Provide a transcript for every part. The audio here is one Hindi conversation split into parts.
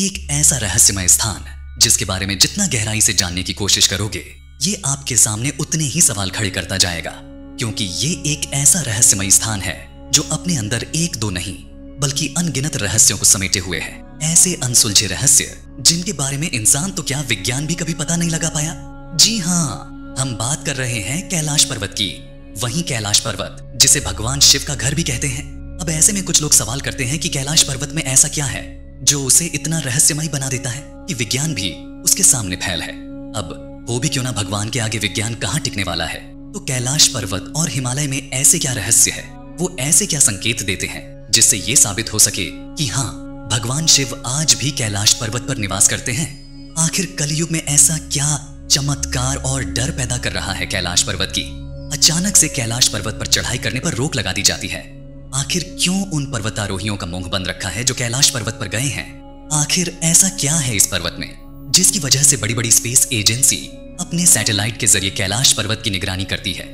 एक ऐसा रहस्यमय स्थान जिसके बारे में जितना गहराई से जानने की कोशिश करोगे, ये आपके सामने उतने ही सवाल खड़े करता जाएगा, क्योंकि ये एक ऐसा रहस्यमय स्थान है जो अपने अंदर एक दो नहीं बल्कि अनगिनत रहस्यों को समेटे हुए है। ऐसे अनसुलझे रहस्य जिनके बारे में इंसान तो क्या, विज्ञान भी कभी पता नहीं लगा पाया। जी हाँ, हम बात कर रहे हैं कैलाश पर्वत की। वही कैलाश पर्वत जिसे भगवान शिव का घर भी कहते हैं। अब ऐसे में कुछ लोग सवाल करते हैं कि कैलाश पर्वत में ऐसा क्या है जो उसे इतना रहस्यमय बना देता है कि विज्ञान भी उसके सामने फैल है। अब हो भी क्यों ना, भगवान के आगे विज्ञान कहाँ टिकने वाला है। तो कैलाश पर्वत और हिमालय में ऐसे क्या रहस्य है, वो ऐसे क्या संकेत देते हैं जिससे ये साबित हो सके कि हाँ, भगवान शिव आज भी कैलाश पर्वत पर निवास करते हैं। आखिर कलयुग में ऐसा क्या चमत्कार और डर पैदा कर रहा है कैलाश पर्वत की। अचानक से कैलाश पर्वत पर चढ़ाई करने पर रोक लगा दी जाती है। आखिर क्यों उन पर्वतारोहियों का मुंह बंद रखा है जो कैलाश पर्वत पर गए हैं। आखिर ऐसा क्या है इस पर्वत में जिसकी वजह से बड़ी बड़ी स्पेस एजेंसी अपने सैटेलाइट के जरिए कैलाश पर्वत की निगरानी करती है।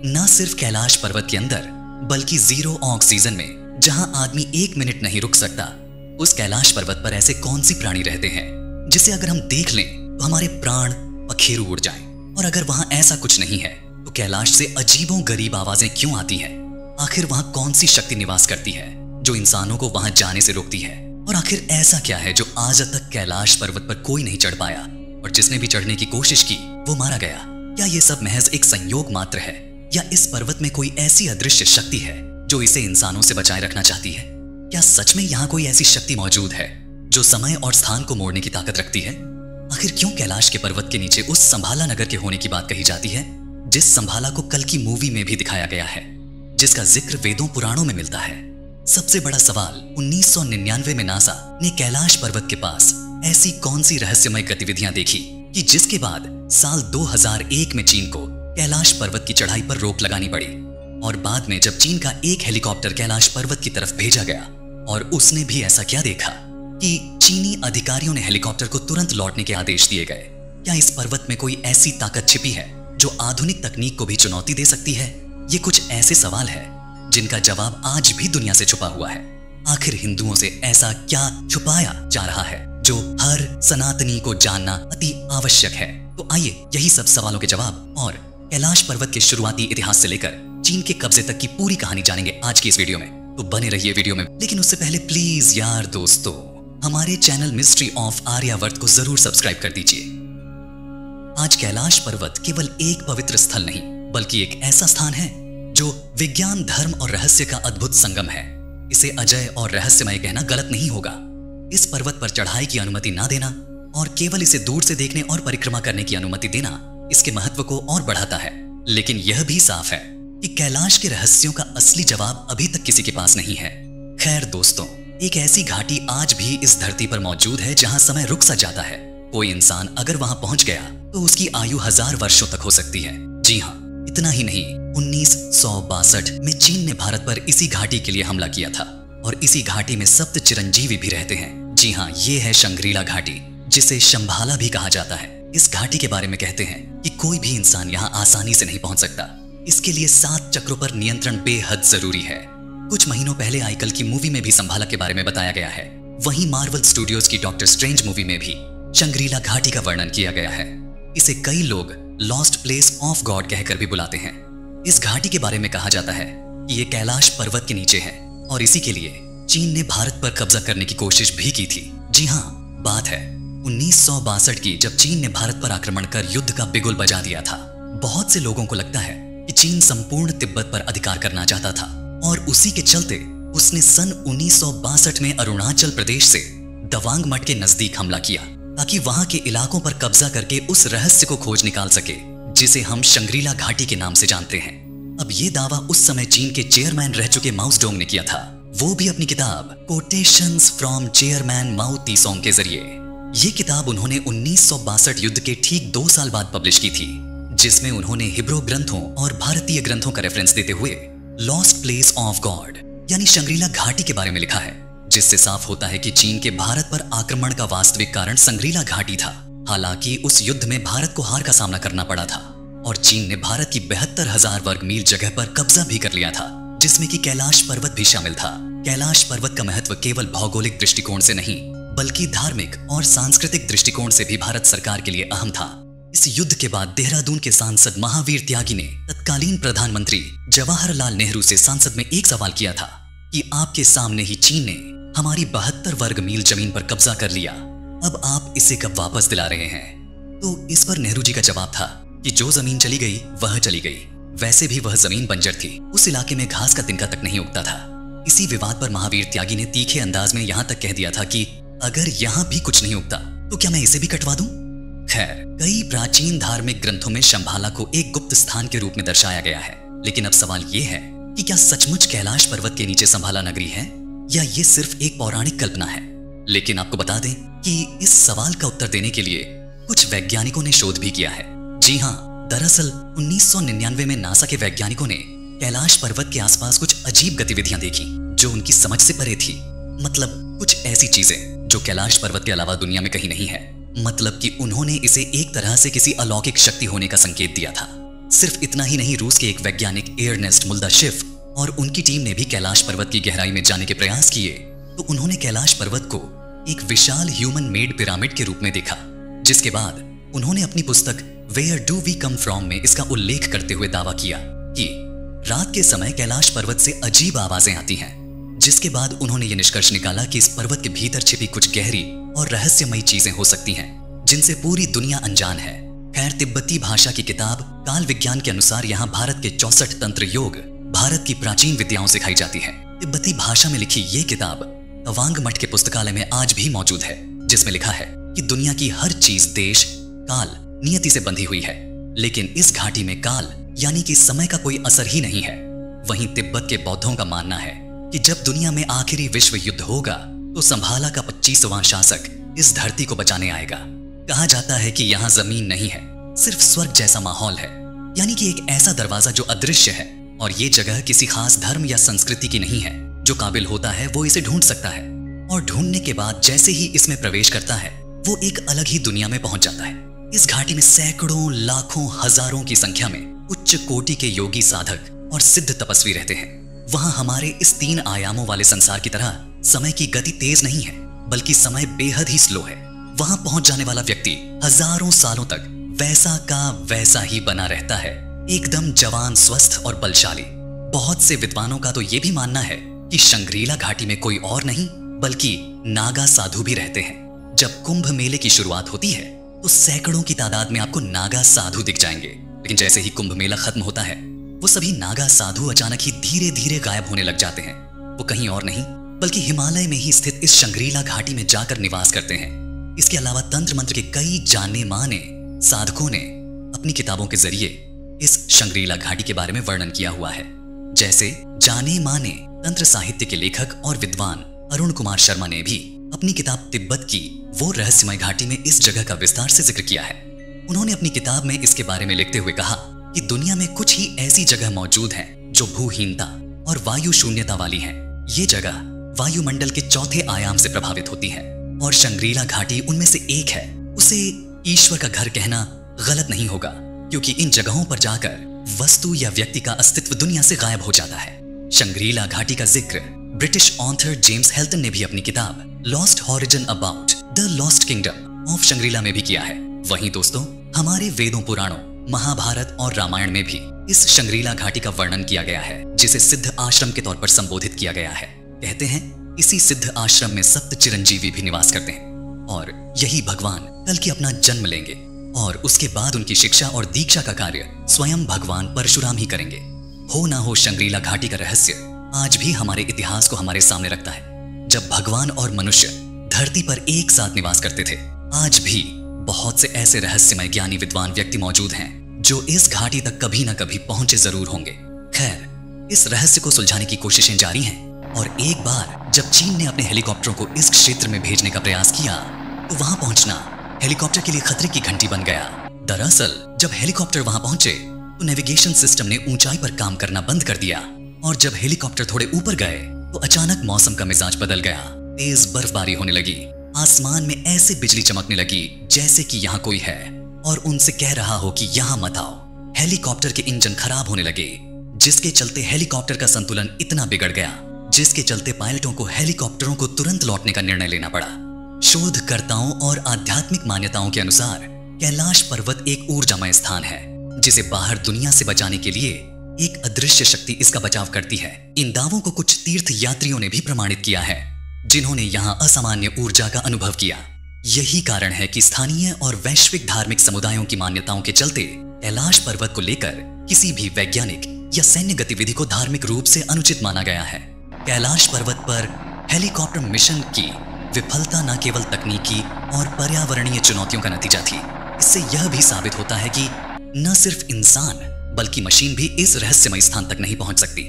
न सिर्फ कैलाश पर्वत के अंदर बल्कि जीरो ऑक्सीजन में जहां आदमी 1 मिनट नहीं रुक सकता, उस कैलाश पर्वत पर ऐसे कौन सी प्राणी रहते हैं जिसे अगर हम देख लें तो हमारे प्राण पखेरु उड़ जाएं। और अगर वहां ऐसा कुछ नहीं है तो कैलाश से अजीबों गरीब आवाजें क्यों आती हैं। आखिर वहां कौन सी शक्ति निवास करती है जो इंसानों को वहां जाने से रोकती है। और आखिर ऐसा क्या है जो आज तक कैलाश पर्वत पर कोई नहीं चढ़ पाया, और जिसने भी चढ़ने की कोशिश की वो मारा गया। क्या ये सब महज एक संयोग मात्र है, या इस पर्वत में कोई ऐसी अदृश्य शक्ति है जो इसे इंसानों से बचाए रखना चाहती है। क्या सच में यहाँ कोई ऐसी शक्ति मौजूद है जो समय और स्थान को मोड़ने की ताकत रखती है। आखिर क्यों कैलाश के पर्वत के नीचे उस संभाला नगर के होने की बात कही जाती है जिस संभाला को कल की मूवी में भी दिखाया गया है, जिसका जिक्र वेदों पुराणों में मिलता है। सबसे बड़ा सवाल, 1999 में नासा ने कैलाश पर्वत के पास ऐसी कौन सी रहस्यमय गतिविधियां देखी कि जिसके बाद साल 2001 में चीन को कैलाश पर्वत की चढ़ाई पर रोक लगानी पड़ी। और बाद में जब चीन का एक हेलीकॉप्टर कैलाश पर्वत की तरफ भेजा गया और उसने भी ऐसा क्या देखा कि चीनी अधिकारियों ने हेलीकॉप्टर को तुरंत लौटने के आदेश दिए गए। क्या इस पर्वत में कोई ऐसी ताकत छिपी है जो आधुनिक तकनीक को भी चुनौती दे सकती है। ये कुछ ऐसे सवाल है जिनका जवाब आज भी दुनिया से छुपा हुआ है। आखिर हिंदुओं से ऐसा क्या छुपाया जा रहा है जो हर सनातनी को जानना अति आवश्यक है। तो आइए यही सब सवालों के जवाब और कैलाश पर्वत के शुरुआती इतिहास से लेकर चीन के कब्जे तक की पूरी कहानी जानेंगे आज की इस वीडियो में। तो बने रहिए वीडियो में, लेकिन उससे पहले प्लीज यार दोस्तों, हमारे चैनल मिस्ट्री ऑफ आर्यावर्त को जरूर सब्सक्राइब कर दीजिए। आज कैलाश पर्वत केवल एक पवित्र स्थल नहीं बल्कि एक ऐसा स्थान है जो विज्ञान, धर्म और रहस्य का अद्भुत संगम है। इसे अजय और रहस्यमय कहना गलत नहीं होगा। इस पर्वत पर चढ़ाई की अनुमति ना देना और केवल इसे दूर से देखने और परिक्रमा करने की अनुमति देना इसके महत्व को और बढ़ाता है। लेकिन यह भी साफ है कि कैलाश के रहस्यों का असली जवाब अभी तक किसी के पास नहीं है। खैर दोस्तों, एक ऐसी घाटी आज भी इस धरती पर मौजूद है जहां समय रुक सा जाता है। कोई इंसान अगर वहां पहुंच गया तो उसकी आयु 1000 वर्षों तक हो सकती है। जी हाँ, इतना ही नहीं, 1962 में चीन ने भारत पर इसी घाटी के लिए हमला किया था और इसी घाटी में सप्त चिरंजीवी भी रहते हैं। जी हाँ, ये है शंग्रीला घाटी, जिसे शंभाला भी कहा जाता है। इस घाटी के बारे में कहते हैं कि कोई भी इंसान यहाँ आसानी से नहीं पहुंच सकता। इसके लिए 7 चक्रों पर नियंत्रण बेहद जरूरी है। कुछ महीनों पहले आई कल की मूवी में भी संभाला के बारे में बताया गया है। वहीं मार्वल स्टूडियोज की डॉक्टर स्ट्रेंज मूवी में भी शंग्रीला घाटी का वर्णन किया गया है। इसे कई लोग लॉस्ट प्लेस ऑफ गॉड कहकर भी बुलाते हैं। इस घाटी के बारे में कहा जाता है कि ये कैलाश पर्वत के नीचे है और इसी के लिए चीन ने भारत पर कब्जा करने की कोशिश भी की थी। जी हाँ, बात है 1962 की, जब चीन ने भारत पर आक्रमण कर युद्ध का बिगुल बजा दिया था। बहुत से लोगों को लगता है कि चीन संपूर्ण तिब्बत पर अधिकार करना चाहता था और उसी के चलते उसने सन 1962 में अरुणाचल प्रदेश से दवांग मठ के नजदीक हमला किया ताकि वहां के इलाकों पर कब्जा करके उस रहस्य को खोज निकाल सके जिसे हम शंग्रीला घाटी के नाम से जानते हैं। अब ये दावा उस समय चीन के चेयरमैन रह चुके माओ जेडोंग ने किया था, वो भी अपनी किताब कोटेशंस फ्रॉम चेयरमैन माओ त्सोंग के जरिए। ये किताब उन्होंने 1962 युद्ध के ठीक 2 साल बाद पब्लिश की थी, जिसमें उन्होंने हिब्रू ग्रंथों और भारतीय ग्रंथों का रेफरेंस देते हुए लॉस्ट प्लेस ऑफ गॉड यानी शंग्रीला घाटी के बारे में लिखा है, जिससे साफ होता है कि चीन के भारत पर आक्रमण का वास्तविक कारण शंग्रीला घाटी था। हालांकि उस युद्ध में भारत को हार का सामना करना पड़ा था और चीन ने भारत की 72,000 वर्ग मील जगह पर कब्जा भी कर लिया था, जिसमें कि कैलाश पर्वत भी शामिल था। कैलाश पर्वत का महत्व केवल भौगोलिक दृष्टिकोण से नहीं बल्कि धार्मिक और सांस्कृतिक दृष्टिकोण से भी भारत सरकार के लिए अहम था। इस युद्ध के बाद देहरादून के सांसद महावीर त्यागी ने तत्कालीन प्रधानमंत्री जवाहरलाल नेहरू से संसद में एक सवाल किया था कि आपके सामने ही चीन ने हमारी 72 वर्ग मील जमीन पर कब्जा कर लिया, अब आप इसे कब वापस दिला रहे हैं? तो इस पर नेहरू जी का जवाब था कि जो जमीन चली गई वह चली गई। वैसे भी वह जमीन बंजर थी, उस इलाके में घास का तिनका तक नहीं उगता था। इसी विवाद पर महावीर त्यागी ने तीखे अंदाज में यहां तक कह दिया था कि अगर यहां भी कुछ नहीं उगता तो क्या मैं इसे भी कटवा दूं? खैर, कई प्राचीन धार्मिक ग्रंथों में शंभाला को एक गुप्त स्थान के रूप में दर्शाया गया है, लेकिन अब सवाल ये है कि क्या सचमुच कैलाश पर्वत के नीचे शंभाला नगरी है या ये सिर्फ एक पौराणिक कल्पना है? लेकिन आपको बता दें कि इस सवाल का उत्तर देने के लिए कुछ वैज्ञानिकों ने शोध भी किया है। जी हाँ, दरअसल 1999 में नासा के वैज्ञानिकों ने कैलाश पर्वत के आसपास कुछ अजीब गतिविधियां देखी जो उनकी समझ से परे थी। मतलब कुछ ऐसी चीजें जो कैलाश पर्वत के अलावा दुनिया में कहीं नहीं है। मतलब कि उन्होंने इसे एक तरह से किसी अलौकिक शक्ति होने का संकेत दिया था। सिर्फ इतना ही नहीं, रूस के एक वैज्ञानिक एयरनेस्ट मुल्दाशिफ और उनकी टीम ने भी कैलाश पर्वत की गहराई में जाने के प्रयास किए तो उन्होंने कैलाश पर्वत को एक विशाल ह्यूमन मेड पिरामिड के रूप में देखा, जिसके बाद उन्होंने अपनी पुस्तक where do we come from में इसका उल्लेख करते हुए दावा किया कि रात के समय कैलाश पर्वत से अजीब आवाजें आती हैं। जिसके बाद उन्होंने ये निष्कर्ष निकाला कि इस पर्वत के भीतर छिपी कुछ गहरी और रहस्यमयी चीजें हो सकती हैं जिनसे पूरी दुनिया अनजान है। खैर, तिब्बती भाषा की किताब काल विज्ञान के अनुसार यहाँ भारत के 64 तंत्र योग भारत की प्राचीन विद्याओं सिखाई जाती है। तिब्बती भाषा में लिखी ये किताब तवांग मठ के पुस्तकालय में आज भी मौजूद है, जिसमें लिखा है कि दुनिया की हर चीज देश, काल, नियति से बंधी हुई है, लेकिन इस घाटी में काल यानी कि समय का कोई असर ही नहीं है। वहीं तिब्बत के बौद्धों का मानना है कि जब दुनिया में आखिरी विश्व युद्ध होगा तो संभाला का 25वां शासक इस धरती को बचाने आएगा। कहा जाता है कि यहाँ जमीन नहीं है, सिर्फ स्वर्ग जैसा माहौल है, यानी कि एक ऐसा दरवाजा जो अदृश्य है और ये जगह किसी खास धर्म या संस्कृति की नहीं है। जो काबिल होता है वो इसे ढूंढ सकता है और ढूंढने के बाद जैसे ही इसमें प्रवेश करता है वो एक अलग ही दुनिया में पहुंच जाता है। इस घाटी में सैकड़ों, लाखों, हजारों की संख्या में उच्च कोटि के योगी, साधक और सिद्ध तपस्वी रहते हैं। वहां हमारे इस 3 आयामों वाले संसार की तरह समय की गति तेज नहीं है, बल्कि समय बेहद ही स्लो है। वहां पहुंच जाने वाला व्यक्ति हजारों सालों तक वैसा का वैसा ही बना रहता है, एकदम जवान, स्वस्थ और बलशाली। बहुत से विद्वानों का तो ये भी मानना है कि शंग्रीला घाटी में कोई और नहीं बल्कि नागा साधु भी रहते हैं। जब कुंभ मेले की शुरुआत होती है तो सैकड़ों की तादाद में आपको नागा साधु दिख जाएंगे, लेकिन जैसे ही कुंभ मेला खत्म होता है वो सभी नागा साधु अचानक ही धीरे धीरे गायब होने लग जाते हैं। वो कहीं और नहीं बल्कि हिमालय में ही स्थित इस शंग्रीला घाटी में जाकर निवास करते हैं। इसके अलावा तंत्र मंत्र के कई जाने माने साधकों ने अपनी किताबों के जरिए इस शंग्रीला घाटी के बारे में वर्णन किया हुआ है। जैसे जाने माने तंत्र साहित्य के लेखक और विद्वान अरुण कुमार शर्मा ने भी अपनी किताब तिब्बत की वो रहस्यमय घाटी में इस जगह का विस्तार से जिक्र किया है। उन्होंने अपनी किताब में इसके बारे में लिखते हुए कहा कि दुनिया में कुछ ही ऐसी जगह मौजूद हैं जो भूहीनता और वायु शून्यता वाली हैं। ये जगह वायुमंडल के चौथे आयाम से प्रभावित होती है और शंग्रीला घाटी उनमें से एक है। उसे ईश्वर का घर कहना गलत नहीं होगा, क्योंकि इन जगहों पर जाकर वस्तु या व्यक्ति का अस्तित्व दुनिया से गायब हो जाता है। शंग्रीला घाटी का जिक्र ब्रिटिश ऑथर जेम्स हेल्टन ने भी अपनी किताब lost horizon about the lost kingdom of Shangrila में भी किया है। वहीं दोस्तों, हमारे वेदों, पुराणों, महाभारत और रामायण में भी इस शंग्रीला घाटी का वर्णन किया गया है, जिसे सिद्ध आश्रम के तौर पर संबोधित किया गया है। कहते हैं इसी सिद्ध आश्रम में सप्त चिरंजीवी भी निवास करते हैं और यही भगवान कल की अपना जन्म लेंगे और उसके बाद उनकी शिक्षा और दीक्षा का कार्य स्वयं भगवान परशुराम ही करेंगे। हो ना हो, शंग्रीला घाटी का रहस्य आज भी हमारे इतिहास को हमारे सामने रखता है। जब भगवान और मनुष्य धरती पर एक साथ निवास करते थे, आज भी बहुत से ऐसे रहस्यमय ज्ञानी विद्वान व्यक्ति मौजूद हैं जो इस घाटी तक कभी ना कभी पहुंचे जरूर होंगे। खैर, इस रहस्य को सुलझाने की कोशिशें जारी हैं और एक बार जब चीन ने अपने हेलीकॉप्टरों को इस क्षेत्र में भेजने का प्रयास किया तो वहां पहुंचना हेलीकॉप्टर के लिए खतरे की घंटी बन गया। दरअसल जब हेलीकॉप्टर वहां पहुंचे तो नेविगेशन सिस्टम ने ऊंचाई पर काम करना बंद कर दिया और जब हेलीकॉप्टर थोड़े ऊपर गए तो अचानक मौसम का मिजाज बदल गया। तेज बर्फबारी होने लगी, आसमान में ऐसे बिजली चमकने लगी जैसे कि यहाँ कोई है और उनसे कह रहा हो कि यहाँ मत आओ। हेलीकॉप्टर के इंजन खराब होने लगे, जिसके चलते हेलीकॉप्टर का संतुलन इतना बिगड़ गया जिसके चलते पायलटों को हेलीकॉप्टरों को तुरंत लौटने का निर्णय लेना पड़ा। शोधकर्ताओं और आध्यात्मिक मान्यताओं के अनुसार कैलाश पर्वत एक ऊर्जामय स्थान है जिसे बाहर दुनिया से बचाने के लिए एक अदृश्य शक्ति इसका बचाव करती है। इन दावों को कुछ तीर्थ यात्रियों ने भी प्रमाणित किया है जिन्होंने यहाँ असामान्य ऊर्जा का अनुभव किया। यही कारण है कि स्थानीय और वैश्विक धार्मिक समुदायों की मान्यताओं के चलते कैलाश पर्वत को लेकर किसी भी वैज्ञानिक या सैन्य गतिविधि को धार्मिक रूप से अनुचित माना गया है। कैलाश पर्वत पर हेलीकॉप्टर मिशन की विफलता न केवल तकनीकी और पर्यावरणीय चुनौतियों का नतीजा थी, इससे यह भी साबित होता है कि न सिर्फ इंसान बल्कि मशीन भी इस रहस्यमय स्थान तक नहीं पहुंच सकती।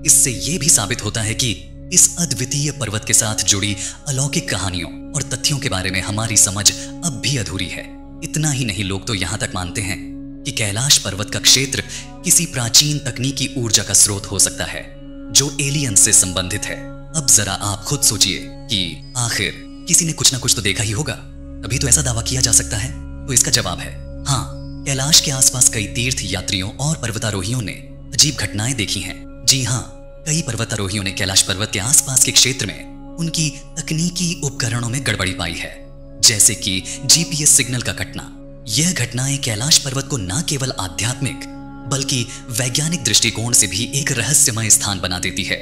इससे यह भी साबित होता है कि इस अद्वितीय पर्वत के साथ जुड़ी अलौकिक कहानियों और तथ्यों के बारे में हमारी समझ अब भी अधूरी है। इतना ही नहीं, लोग तो यहां तक मानते हैं कि कैलाश पर्वत का क्षेत्र किसी प्राचीन तकनीकी ऊर्जा का स्रोत हो सकता है जो एलियन से संबंधित है। अब जरा आप खुद सोचिए कि आखिर किसी ने कुछ ना कुछ तो देखा ही होगा, तभी तो ऐसा दावा किया जा सकता है। तो इसका जवाब है हाँ, कैलाश के आसपास कई तीर्थ यात्रियों और पर्वतारोहियों ने अजीब घटनाएं देखी हैं। जी हाँ, कई पर्वतारोहियों ने कैलाश पर्वत के आसपास के क्षेत्र में उनकी तकनीकी उपकरणों में गड़बड़ी पाई है, जैसे कि जीपीएस सिग्नल का कटना। यह घटनाएं कैलाश पर्वत को न केवल आध्यात्मिक बल्कि वैज्ञानिक दृष्टिकोण से भी एक रहस्यमय स्थान बना देती है।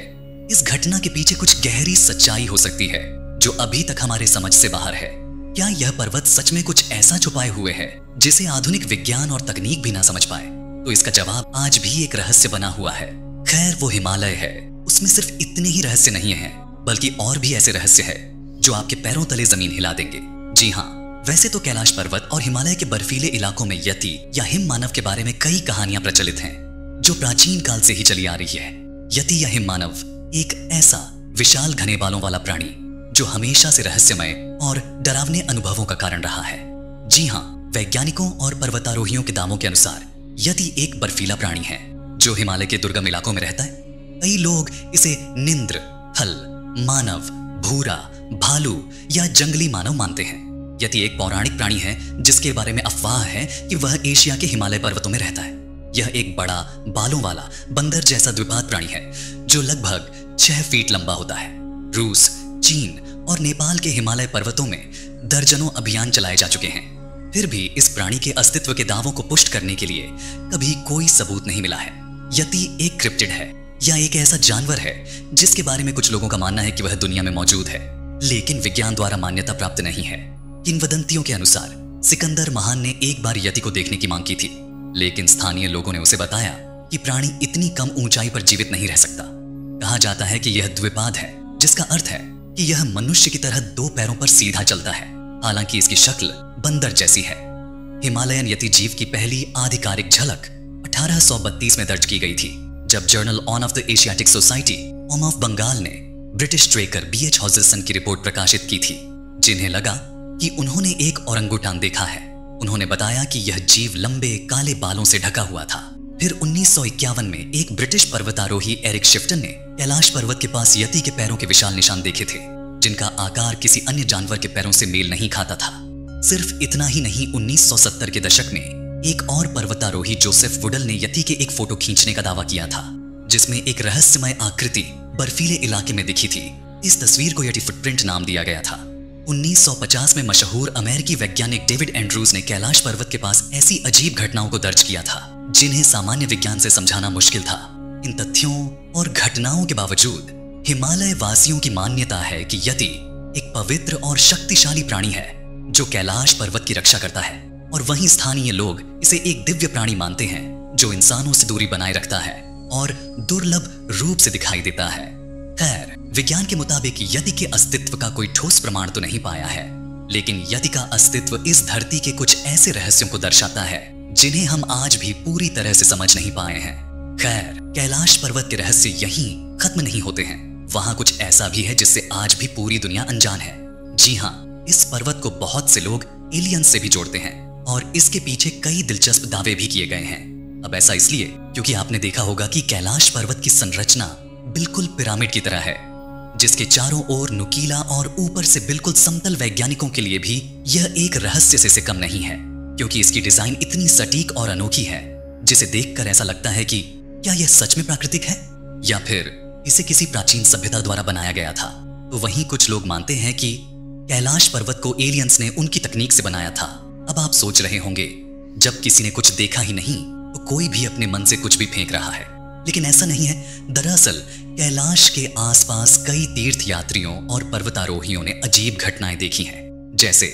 इस घटना के पीछे कुछ गहरी सच्चाई हो सकती है जो अभी तक हमारे समझ से बाहर है। क्या यह पर्वत सच में कुछ ऐसा छुपाए हुए है जिसे आधुनिक विज्ञान और तकनीक भी ना समझ पाए? तो इसका जवाब आज भी एक रहस्य बना हुआ है। खैर, वो हिमालय है, उसमें सिर्फ इतने ही रहस्य नहीं है बल्कि और भी ऐसे रहस्य है जो आपके पैरों तले जमीन हिला देंगे। जी हाँ, वैसे तो कैलाश पर्वत और हिमालय के बर्फीले इलाकों में यति या हिम मानव के बारे में कई कहानियां प्रचलित हैं जो प्राचीन काल से ही चली आ रही है। यति या हिम मानव एक ऐसा विशाल घने बालों वाला प्राणी जो हमेशा से रहस्यमय और डरावने अनुभवों का कारण रहा है। जी हाँ, वैज्ञानिकों और पर्वतारोहियों के दावों के अनुसार यति एक बर्फीला प्राणी है जो हिमालय के दुर्गम इलाकों में रहता है। कई लोग इसे निंद्र, हल, मानव, भूरा, भालू या जंगली मानव मानते हैं। यति एक पौराणिक प्राणी है जिसके बारे में अफवाह है कि वह एशिया के हिमालय पर्वतों में रहता है। यह एक बड़ा बालों वाला बंदर जैसा द्विपाद प्राणी है जो लगभग 6 फीट लंबा होता है। रूस, चीन और नेपाल के हिमालय पर्वतों में दर्जनों अभियान चलाए जा चुके हैं, फिर भी इस प्राणी के अस्तित्व के दावों को पुष्ट करने के लिए कभी कोई सबूत नहीं मिला है। यति एक क्रिप्टिड है या एक ऐसा जानवर है जिसके बारे में कुछ लोगों का मानना है कि वह दुनिया में मौजूद है, लेकिन विज्ञान द्वारा मान्यता प्राप्त नहीं है। किंवदंतियों के अनुसार सिकंदर महान ने एक बार यति को देखने की मांग की थी, लेकिन स्थानीय लोगों ने उसे बताया कि प्राणी इतनी कम ऊंचाई पर जीवित नहीं रह सकता। कहा जाता है कि यह द्विपाद है, जिसका अर्थ है कि यह मनुष्य की तरह 2 पैरों पर सीधा चलता है, हालांकि इसकी शक्ल बंदर जैसी है। हिमालयन यति जीव की पहली आधिकारिक झलक 1832 में दर्ज की गई थी, जब journal on of the Asiatic society of Bengal ने ब्रिटिश ट्रेकर BH हॉजरसन की रिपोर्ट प्रकाशित की थी, जिन्हें लगा कि उन्होंने एक ओरंगुटान देखा है। उन्होंने बताया कि यह जीव लंबे काले बालों से ढका हुआ था। फिर 1951 में एक ब्रिटिश पर्वतारोही एरिक शिफ्टन ने कैलाश पर्वत के पास यति के पैरों के विशाल निशान देखे थे, जिनका आकार किसी अन्य जानवर के पैरों से मेल नहीं खाता था। सिर्फ इतना ही नहीं, 1970 के दशक में एक और पर्वतारोही जोसेफ वुडल ने यति के एक फोटो खींचने का दावा किया था, जिसमें एक रहस्यमय आकृति बर्फीले इलाके में दिखी थी। इस तस्वीर को यति फुटप्रिंट नाम दिया गया था। 1950 में मशहूर अमेरिकी वैज्ञानिक डेविड एंड्रूज ने कैलाश पर्वत के पास ऐसी अजीब घटनाओं को दर्ज किया था जिन्हें सामान्य विज्ञान से समझाना मुश्किल था। इन तथ्यों और घटनाओं के बावजूद हिमालय वासियों की मान्यता है कि यति एक पवित्र और शक्तिशाली प्राणी है जो कैलाश पर्वत की रक्षा करता है, और वहीं स्थानीय लोग इसे एक दिव्य प्राणी मानते हैं जो इंसानों से दूरी बनाए रखता है और दुर्लभ रूप से दिखाई देता है। खैर, विज्ञान के मुताबिक यति के अस्तित्व का कोई ठोस प्रमाण तो नहीं पाया है, लेकिन यति का अस्तित्व इस धरती के कुछ ऐसे रहस्यों को दर्शाता है जिन्हें हम आज भी पूरी तरह से समझ नहीं पाए हैं। खैर, कैलाश पर्वत के रहस्य यहीं खत्म नहीं होते हैं। वहां कुछ ऐसा भी है जिससे आज भी पूरी दुनिया अनजान है। जी हाँ, इस पर्वत को बहुत से लोग एलियंस से भी जोड़ते हैं और इसके पीछे कई दिलचस्प दावे भी किए गए हैं। अब ऐसा इसलिए क्योंकि आपने देखा होगा कि कैलाश पर्वत की संरचना बिल्कुल पिरामिड की तरह है, जिसके चारों ओर नुकीला और ऊपर से बिल्कुल समतल। वैज्ञानिकों के लिए भी यह एक रहस्य से कम नहीं है, क्योंकि इसकी डिजाइन इतनी सटीक और अनोखी है जिसे देखकर ऐसा लगता है कि क्या यह सच में प्राकृतिक है या फिर इसे किसी प्राचीन सभ्यता द्वारा बनाया गया था। तो वहीं कुछ लोग मानते हैं कि कैलाश पर्वत को एलियंस ने उनकी तकनीक से बनाया था। अब आप सोच रहे होंगे, जब किसी ने कुछ देखा ही नहीं तो कोई भी अपने मन से कुछ भी फेंक रहा है, लेकिन ऐसा नहीं है। दरअसल कैलाश के आसपास कई तीर्थ यात्रियों और पर्वतारोहियों ने अजीब घटनाएं देखी हैं। जैसे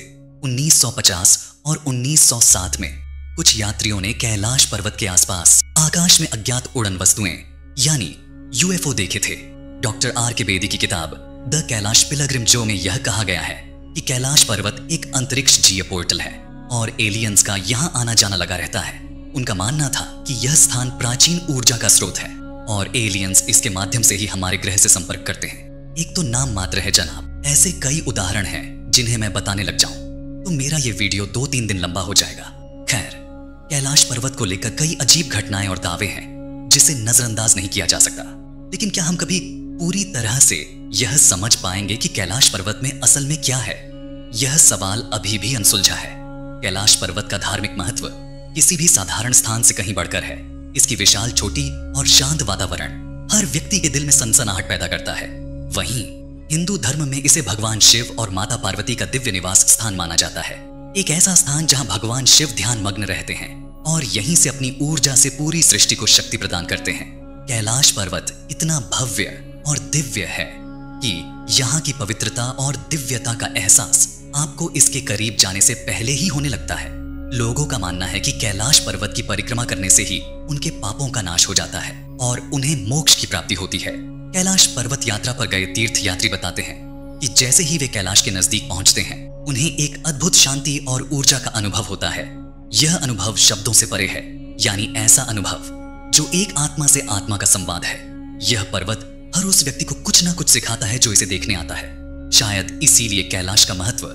1950 और 1907 में कुछ यात्रियों ने कैलाश पर्वत के आसपास आकाश में अज्ञात उड़न वस्तुएं यानी यूएफओ देखे थे। डॉक्टर आर के बेदी की किताब द कैलाश पिलग्रिम जो में यह कहा गया है कि कैलाश पर्वत एक अंतरिक्ष जीव पोर्टल है और एलियंस का यहाँ आना जाना लगा रहता है। उनका मानना था कि यह स्थान प्राचीन ऊर्जा का स्रोत है और एलियंस इसके माध्यम से ही हमारे ग्रह से संपर्क करते हैं। एक तो नाम मात्र है जनाब, ऐसे कई उदाहरण हैं जिन्हें मैं बताने लग जाऊं तो मेरा यह वीडियो 2-3 दिन लंबा हो जाएगा। खैर, कैलाश पर्वत को लेकर कई अजीब घटनाएं और दावे हैं जिसे नजरअंदाज नहीं किया जा सकता। लेकिन क्या हम कभी पूरी तरह से यह समझ पाएंगे कि कैलाश पर्वत में असल में क्या है? यह सवाल अभी भी अनसुलझा है। कैलाश पर्वत का धार्मिक महत्व किसी भी साधारण स्थान से कहीं बढ़कर है। इसकी विशाल चोटी और शांत वातावरण हर व्यक्ति के दिल में सनसनाहट पैदा करता है। वहीं हिंदू धर्म में इसे भगवान शिव और माता पार्वती का दिव्य निवास स्थान माना जाता है। एक ऐसा स्थान जहां भगवान शिव ध्यान मग्न रहते हैं और यहीं से अपनी ऊर्जा से पूरी सृष्टि को शक्ति प्रदान करते हैं। कैलाश पर्वत इतना भव्य और दिव्य है कि यहाँ की पवित्रता और दिव्यता का एहसास आपको इसके करीब जाने से पहले ही होने लगता है। लोगों का मानना है कि कैलाश पर्वत की परिक्रमा करने से ही उनके पापों का नाश हो जाता है और उन्हें मोक्ष की प्राप्ति होती है। कैलाश पर्वत यात्रा पर गए तीर्थ यात्री बताते हैं कि जैसे ही वे कैलाश के नजदीक पहुंचते हैं उन्हें एक अद्भुत शांति और ऊर्जा का अनुभव होता है। यह अनुभव शब्दों से परे है, यानी ऐसा अनुभव जो एक आत्मा से आत्मा का संवाद है। यह पर्वत हर उस व्यक्ति को कुछ ना कुछ सिखाता है जो इसे देखने आता है। शायद इसीलिए कैलाश का महत्व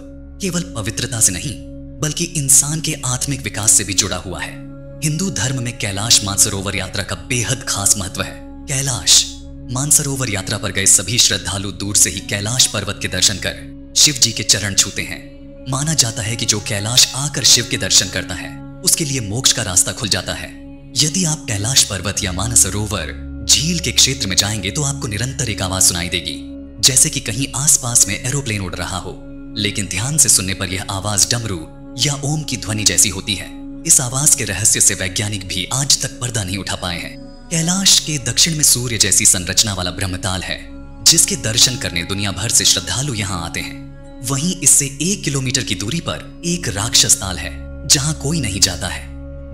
केवल पवित्रता से नहीं बल्कि इंसान के आत्मिक विकास से भी जुड़ा हुआ है। हिंदू धर्म में कैलाश मानसरोवर यात्रा का बेहद खास महत्व है। कैलाश मानसरोवर यात्रा पर गए सभी श्रद्धालु दूर से ही कैलाश पर्वत के दर्शन कर शिव जी के चरण छूते हैं। माना जाता है कि जो कैलाश आकर शिव के दर्शन करता है उसके लिए मोक्ष का रास्ता खुल जाता है। यदि आप कैलाश पर्वत या मानसरोवर झील के क्षेत्र में जाएंगे तो आपको निरंतर एक आवाज सुनाई देगी, जैसे कि कहीं आसपास में एरोप्लेन उड़ रहा हो। लेकिन ध्यान से सुनने पर यह आवाज डमरू या ओम की ध्वनि जैसी होती है। इस आवाज के रहस्य से वैज्ञानिक भी आज तक पर्दा नहीं उठा पाए हैं। कैलाश के दक्षिण में सूर्य जैसी संरचना वाला ब्रह्मताल है, जिसके दर्शन करने दुनिया भर से श्रद्धालु यहाँ आते हैं। वहीं इससे 1 किलोमीटर की दूरी पर एक राक्षस ताल है जहाँ कोई नहीं जाता है।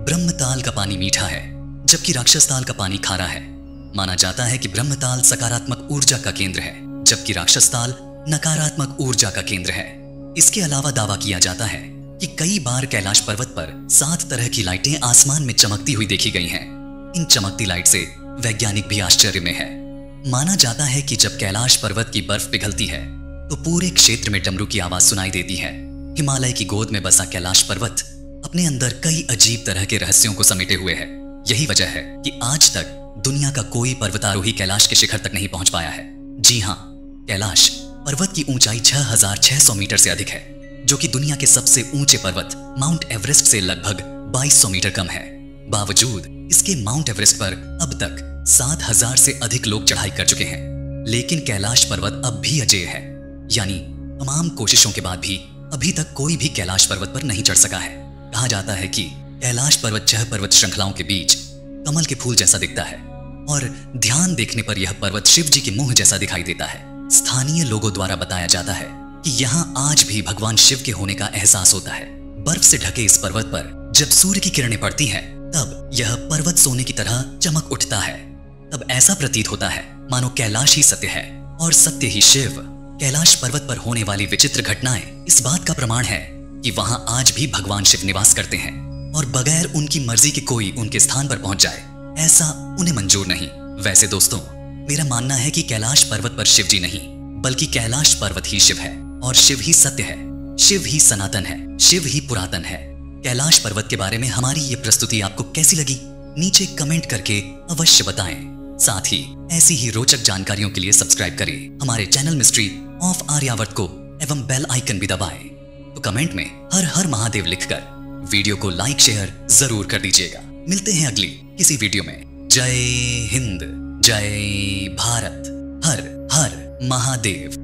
ब्रह्मताल का पानी मीठा है जबकि राक्षस ताल का पानी खारा है। माना जाता है कि ब्रह्मताल सकारात्मक ऊर्जा का केंद्र है जबकि राक्षस ताल नकारात्मक ऊर्जा का केंद्र है। इसके अलावा दावा किया जाता है कि कई बार कैलाश पर्वत पर 7 तरह की लाइटें आसमान में चमकती हुई देखी गई हैं। इन चमकती लाइट से वैज्ञानिक भी आश्चर्य में है। माना जाता है कि जब कैलाश पर्वत की बर्फ पिघलती है तो पूरे क्षेत्र में डमरू की आवाज सुनाई देती है। हिमालय की गोद में बसा कैलाश पर्वत अपने अंदर कई अजीब तरह के रहस्यों को समेटे हुए है। यही वजह है कि आज तक दुनिया का कोई पर्वतारोही कैलाश के शिखर तक नहीं पहुंच पाया है। जी हाँ, कैलाश पर्वत की ऊंचाई 6600 मीटर से अधिक है, जो कि दुनिया के सबसे ऊंचे पर्वत माउंट एवरेस्ट से लगभग 2200 मीटर कम है। बावजूद इसके माउंट एवरेस्ट पर अब तक 7000 से अधिक लोग चढ़ाई कर चुके हैं। लेकिन कैलाश पर्वत अब भी अजेय है, यानी तमाम कोशिशों के बाद भी अभी तक कोई भी कैलाश पर्वत पर नहीं चढ़ सका है। कहा जाता है कि कैलाश पर्वत 6 पर्वत श्रृंखलाओं के बीच कमल के फूल जैसा दिखता है और ध्यान देखने पर यह पर्वत शिव जी के मुंह जैसा दिखाई देता है। स्थानीय लोगों द्वारा बताया जाता है कि यहाँ आज भी भगवान शिव के होने का एहसास होता है। बर्फ से ढके इस पर्वत पर जब सूर्य की किरणें पड़ती हैं, तब यह पर्वत सोने की तरह चमक उठता है। तब ऐसा प्रतीत होता है मानो कैलाश ही सत्य है और सत्य ही शिव। कैलाश पर्वत पर होने वाली विचित्र घटनाएं इस बात का प्रमाण है कि वहां आज भी भगवान शिव निवास करते हैं और बगैर उनकी मर्जी के कोई उनके स्थान पर पहुंच जाए, ऐसा उन्हें मंजूर नहीं। वैसे दोस्तों, मेरा मानना है कि कैलाश पर्वत पर शिव जी नहीं बल्कि कैलाश पर्वत ही शिव है और शिव ही सत्य है, शिव ही सनातन है, शिव ही पुरातन है। कैलाश पर्वत के बारे में हमारी ये प्रस्तुति आपको कैसी लगी? नीचे कमेंट करके अवश्य बताएं। साथ ही ऐसी ही रोचक जानकारियों के लिए सब्सक्राइब करें हमारे चैनल मिस्ट्री ऑफ आर्यावर्त को एवं बेल आइकन भी दबाएं। तो कमेंट में हर हर महादेव लिखकर वीडियो को लाइक शेयर जरूर कर दीजिएगा। मिलते हैं अगली किसी वीडियो में। जय हिंद, जय भारत, हर हर महादेव।